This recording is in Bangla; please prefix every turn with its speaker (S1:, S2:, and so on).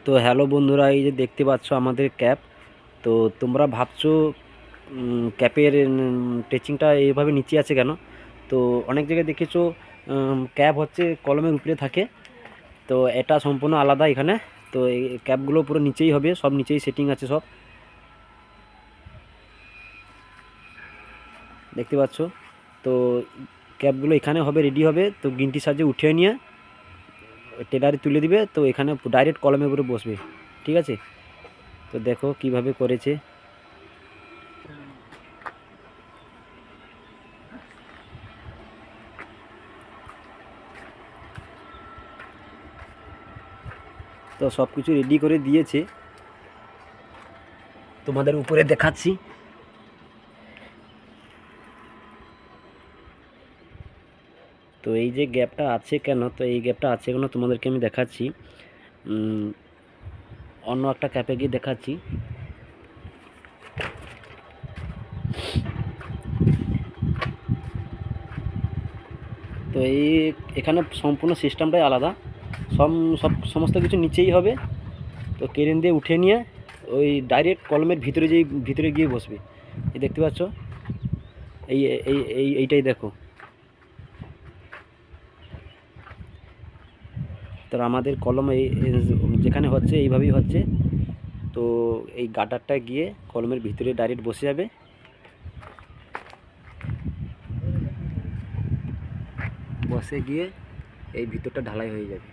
S1: তো হ্যালো বন্ধুরা, এই যে দেখতে পাচ্ছ আমাদের ক্যাপ। তো তোমরা ভাবছো ক্যাপের টেচিংটা এইভাবে নিচে আছে কেন? তো অনেক জায়গায় দেখেছো ক্যাপ হচ্ছে কলমের উপরে থাকে, তো এটা সম্পূর্ণ আলাদা এখানে। তো এই ক্যাপগুলো পুরো নিচেই হবে, সব নিচেই সেটিং আছে সব, দেখতে পাচ্ছ। তো ক্যাপগুলো এখানে হবে, রেডি হবে, তো গিনটির সাহায্যে উঠিয়ে নিয়ে টেলারে তুলে দিবে, তো এখানে ডাইরেক্ট কলমের উপরে বসবে, ঠিক আছে? তো দেখো কিভাবে করেছে। তো সব কিছু রেডি করে দিয়েছে, তোমাদের উপরে দেখাচ্ছি। তো এই যে গ্যাপটা আছে কেন, তো এই গ্যাপটা আছে কেন তোমাদেরকে আমি দেখাচ্ছি। অন্য একটা ক্যাপে গিয়ে দেখাচ্ছি। তো এখানে সম্পূর্ণ সিস্টেমটাই আলাদা, সব সমস্ত কিছু নিচেই হবে। তো কেরেন দিয়ে উঠে নিয়ে ওই ডাইরেক্ট কলমের ভিতরে গিয়ে বসবে। এই দেখতে পাচ্ছ, এই এইটাই দেখো। তো আমাদের কলম যেখানে হচ্ছে এইভাবেই হচ্ছে। তো এই গাটারটা গিয়ে কলমের ভিতরে ডাইরেক্ট বসে যাবে, বসে গিয়ে এই ভিতরটা ঢালাই হয়ে যাবে।